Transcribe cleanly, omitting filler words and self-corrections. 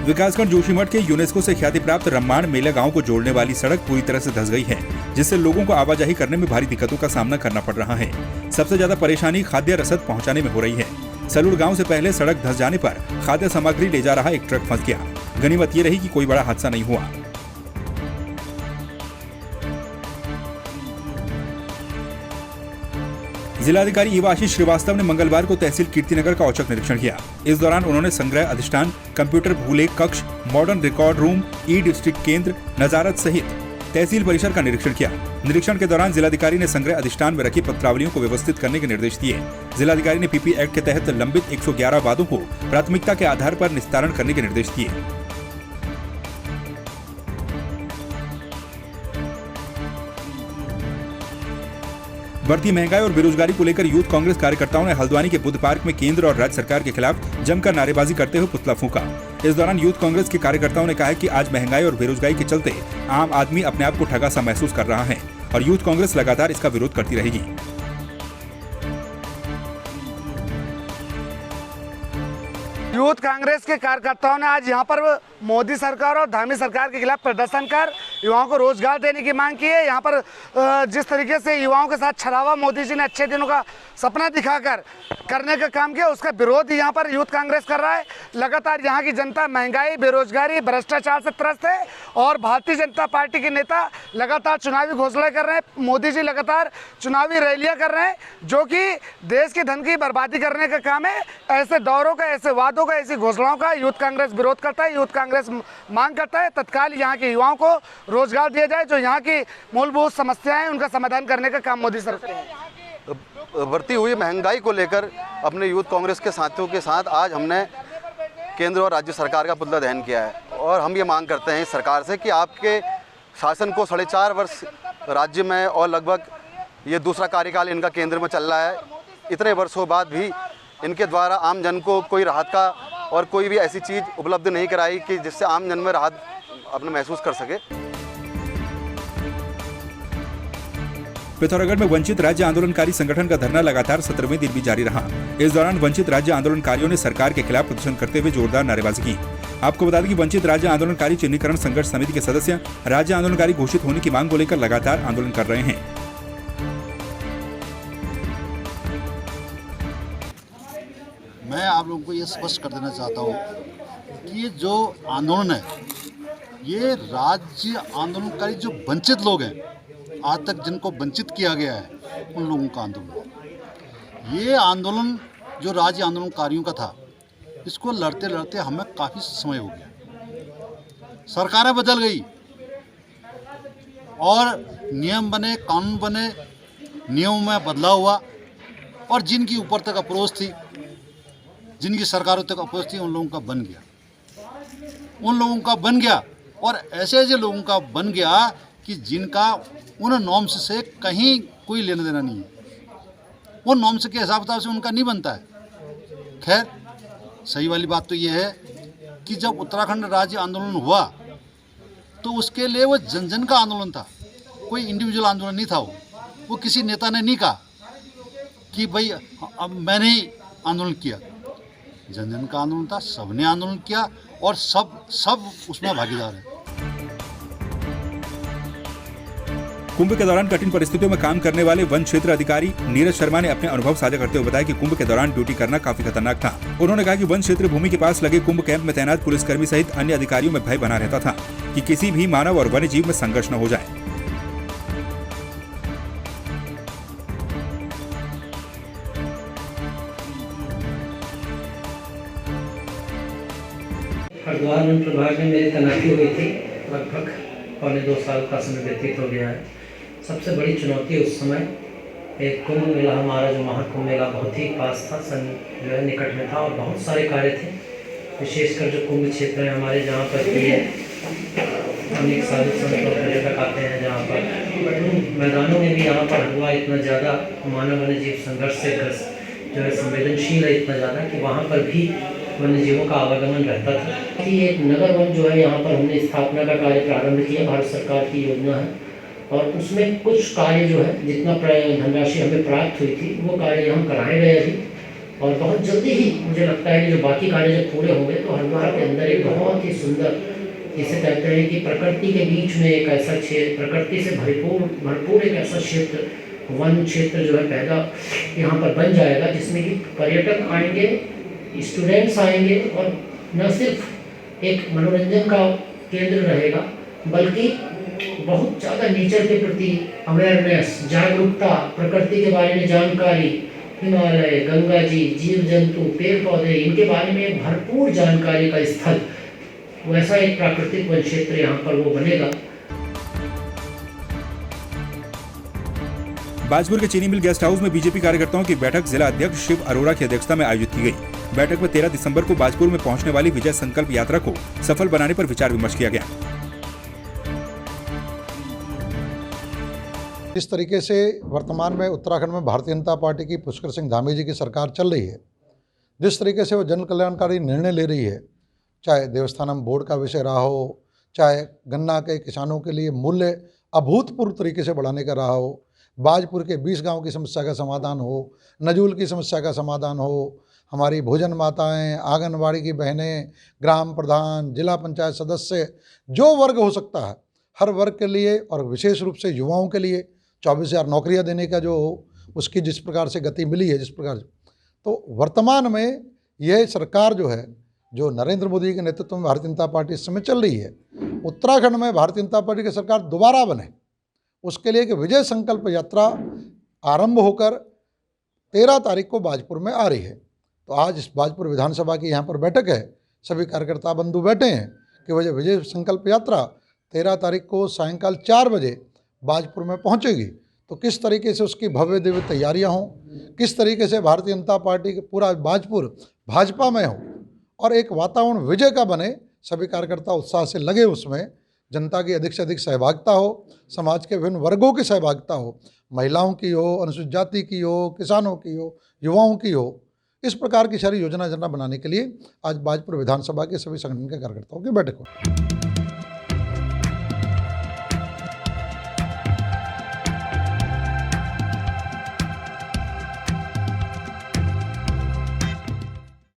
विकासखंड जोशीमठ के यूनेस्को से ख्याति प्राप्त रम्माण मेला गांव को जोड़ने वाली सड़क पूरी तरह से धंस गई है, जिससे लोगों को आवाजाही करने में भारी दिक्कतों का सामना करना पड़ रहा है। सबसे ज्यादा परेशानी खाद्य रसद पहुंचाने में हो रही है। सलूड़ गांव से पहले सड़क धंस जाने पर खाद्य सामग्री ले जा रहा एक ट्रक फंस गया। गनीमत ये रही कि कोई बड़ा हादसा नहीं हुआ। जिलाधिकारी इवाशीष श्रीवास्तव ने मंगलवार को तहसील कीर्तिनगर का औचक निरीक्षण किया। इस दौरान उन्होंने संग्रह अधिष्ठान, कंप्यूटर भूलेख कक्ष, मॉडर्न रिकॉर्ड रूम, ई डिस्ट्रिक्ट केंद्र, नजारत सहित तहसील परिसर का निरीक्षण किया। निरीक्षण के दौरान जिलाधिकारी ने संग्रह अधिष्ठान में रखी पत्रावलियों को व्यवस्थित करने के निर्देश दिए। जिलाधिकारी ने पीपी एक्ट के तहत लंबित 111 वादों को प्राथमिकता के आधार पर निस्तारण करने के निर्देश दिए। बढ़ती महंगाई और बेरोजगारी को लेकर यूथ कांग्रेस कार्यकर्ताओं ने हल्द्वानी के बुद्ध पार्क में केंद्र और राज्य सरकार के खिलाफ जमकर नारेबाजी करते हुए पुतला फूंका। इस दौरान यूथ कांग्रेस के कार्यकर्ताओं ने कहा कि आज महंगाई और बेरोजगारी के चलते आम आदमी अपने आप को ठगा सा महसूस कर रहा है और यूथ कांग्रेस लगातार इसका विरोध करती रहेगी। यूथ कांग्रेस के कार्यकर्ताओं ने आज यहाँ पर मोदी सरकार और धामी सरकार के खिलाफ प्रदर्शन कर युवाओं को रोजगार देने की मांग की है। यहाँ पर जिस तरीके से युवाओं के साथ छलावा मोदी जी ने अच्छे दिनों का सपना दिखाकर करने का काम किया, उसका विरोध यहाँ पर यूथ कांग्रेस कर रहा है। लगातार यहाँ की जनता महंगाई, बेरोजगारी, भ्रष्टाचार से त्रस्त है और भारतीय जनता पार्टी के नेता लगातार चुनावी घोषणाएं कर रहे हैं। मोदी जी लगातार चुनावी रैलियां कर रहे हैं, जो कि देश के धन की बर्बादी करने का काम है। ऐसे दौरों का, ऐसे वादों का, ऐसी घोषणाओं का यूथ कांग्रेस विरोध करता है। यूथ कांग्रेस मांग करता है तत्काल यहाँ के युवाओं को रोजगार दिया जाए, जो यहाँ की मूलभूत समस्याएं हैं उनका समाधान करने का काम मोदी सरकार। बढ़ती हुई महंगाई को लेकर अपने यूथ कांग्रेस के साथियों के साथ आज हमने केंद्र और राज्य सरकार का पुतला दहन किया है और हम ये मांग करते हैं सरकार से कि आपके शासन को 4.5 वर्ष राज्य में और लगभग ये दूसरा कार्यकाल इनका केंद्र में चल रहा है। इतने वर्षों बाद भी इनके द्वारा आम जन को कोई राहत का और कोई भी ऐसी चीज़ उपलब्ध नहीं कराई कि जिससे आम जन में राहत अपना महसूस कर सके। पिथौरागढ़ में वंचित राज्य आंदोलनकारी संगठन का धरना लगातार 17वें दिन भी जारी रहा। इस दौरान वंचित राज्य आंदोलनकारियों ने सरकार के खिलाफ प्रदर्शन करते हुए जोरदार नारेबाजी की। आपको बता दें कि वंचित राज्य आंदोलनकारी चिन्हीकरण संघर्ष समिति के सदस्य राज्य आंदोलनकारी घोषित होने की मांग को लेकर लगातार आंदोलन कर रहे हैं। मैं आप लोगों को ये स्पष्ट कर देना चाहता हूँ कि ये जो आंदोलन है, ये राज्य आंदोलनकारी जो वंचित लोग हैं, आज तक जिनको वंचित किया गया है, उन लोगों का आंदोलन है। ये आंदोलन जो राज्य आंदोलनकारियों का था, इसको लड़ते लड़ते हमें काफ़ी समय हो गया। सरकारें बदल गई और नियम बने, कानून बने, नियमों में बदलाव हुआ और जिनकी ऊपर तक अप्रोच थी, जिनकी सरकारों तक अप्रोच थी, उन लोगों का बन गया और ऐसे ऐसे लोगों का बन गया कि जिनका उन नॉर्म्स से कहीं कोई लेना देना नहीं है। वो नॉर्म्स के हिसाब किताब से उनका नहीं बनता है। खैर, सही वाली बात तो ये है कि जब उत्तराखंड राज्य आंदोलन हुआ तो उसके लिए वो जन जन का आंदोलन था, कोई इंडिविजुअल आंदोलन नहीं था। वो किसी नेता ने नहीं कहा कि भाई अब मैंने ही आंदोलन किया। जन जन का आंदोलन था, सबने आंदोलन किया और सब उसमें भागीदार है। कुंभ के दौरान कठिन परिस्थितियों में काम करने वाले वन क्षेत्र अधिकारी नीरज शर्मा ने अपने अनुभव साझा करते हुए बताया कि कुंभ के दौरान ड्यूटी करना काफी खतरनाक था। उन्होंने कहा कि वन क्षेत्र भूमि के पास लगे कुंभ कैंप में तैनात पुलिसकर्मी सहित अन्य अधिकारियों में भय बना रहता था कि किसी भी मानव और वन्य जीव में संघर्ष न हो जाए। हरिद्वार वन प्रभाग में मेरी तैनाती हुई थी। लगभग 1.25 साल का समय व्यतीत हो गया है। सबसे बड़ी चुनौती उस समय एक कुंभ मेला, हमारा जो महाकुंभ मेला बहुत ही पास था, जो है निकट में था और बहुत सारे कार्य थे। विशेषकर जो कुंभ क्षेत्र है हमारे, जहाँ पर भी अनेक साधु संत और पर्यटक आते हैं, जहाँ पर मैदानों में भी यहाँ पर हुआ इतना ज़्यादा मानव वन्य जीव संघर्ष से ग्रस्त जो है संवेदनशील है इतना ज़्यादा कि वहाँ पर भी वन्य जीवों का आवागमन रहता था। कि एक नगर वन जो है यहाँ पर हमने स्थापना का कार्य प्रारंभ किया, भारत सरकार की योजना है और उसमें कुछ कार्य जो है जितना धनराशि हमें प्राप्त हुई थी वो कार्य यहाँ कराए गए अभी और बहुत जल्दी ही मुझे लगता है कि जो बाकी कार्य जब पूरे होंगे तो हरिद्वार के अंदर एक बहुत ही सुंदर, जिसे कहते हैं कि प्रकृति के बीच में एक ऐसा क्षेत्र, प्रकृति से भरपूर एक ऐसा क्षेत्र, वन क्षेत्र जो है पैदा यहाँ पर बन जाएगा, जिसमें कि पर्यटक आएंगे, स्टूडेंट्स आएंगे और न सिर्फ एक मनोरंजन का केंद्र रहेगा बल्कि बहुत ज़्यादा नेचर के प्रति अवेयरनेस, जागरूकता, प्रकृति के बारे में जानकारी, हिमालय, गंगा जी, जीव जंतु, पेड़ पौधे, इनके बारे में भरपूर जानकारी का स्थल, वैसा एक प्राकृतिक वन क्षेत्र यहाँ पर वो बनेगा। बाजपुर के चीनी मिल गेस्ट हाउस में बीजेपी कार्यकर्ताओं की बैठक जिला अध्यक्ष शिव अरोड़ा की अध्यक्षता में आयोजित की गई। बैठक में 13 दिसंबर को बाजपुर में पहुंचने वाली विजय संकल्प यात्रा को सफल बनाने पर विचार विमर्श किया गया। इस तरीके से वर्तमान में उत्तराखंड में भारतीय जनता पार्टी की पुष्कर सिंह धामी जी की सरकार चल रही है, जिस तरीके से वो जन कल्याणकारी निर्णय ले रही है, चाहे देवस्थानम बोर्ड का विषय रहा हो, चाहे गन्ना के किसानों के लिए मूल्य अभूतपूर्व तरीके से बढ़ाने का रहा हो, बाजपुर के 20 गांव की समस्या का समाधान हो, नजूल की समस्या का समाधान हो, हमारी भोजन माताएं, आंगनबाड़ी की बहनें, ग्राम प्रधान, जिला पंचायत सदस्य, जो वर्ग हो सकता है हर वर्ग के लिए और विशेष रूप से युवाओं के लिए 24,000 नौकरियां देने का जो उसकी जिस प्रकार से गति मिली है, जिस प्रकार, तो वर्तमान में यह सरकार जो है, जो नरेंद्र मोदी के नेतृत्व में भारतीय जनता पार्टी इस समय चल रही है, उत्तराखंड में भारतीय जनता पार्टी की सरकार दोबारा बने, उसके लिए कि विजय संकल्प यात्रा आरंभ होकर 13 तारीख को बाजपुर में आ रही है। तो आज इस बाजपुर विधानसभा की यहाँ पर बैठक है, सभी कार्यकर्ता बंधु बैठे हैं कि विजय संकल्प यात्रा 13 तारीख को सायंकाल 4 बजे बाजपुर में पहुंचेगी। तो किस तरीके से उसकी भव्य दिव्य तैयारियां हों, किस तरीके से भारतीय जनता पार्टी के पूरा बाजपुर भाजपा में हो और एक वातावरण विजय का बने, सभी कार्यकर्ता उत्साह से लगे उसमें, जनता की अधिक से अधिक सहभागिता हो, समाज के विभिन्न वर्गों की सहभागिता हो, महिलाओं की हो, अनुसूचित जाति की हो, किसानों की हो, युवाओं की हो, इस प्रकार की सारी योजना बनाने के लिए आज बाजपुर विधानसभा के सभी संगठन के कार्यकर्ताओं की बैठक हो।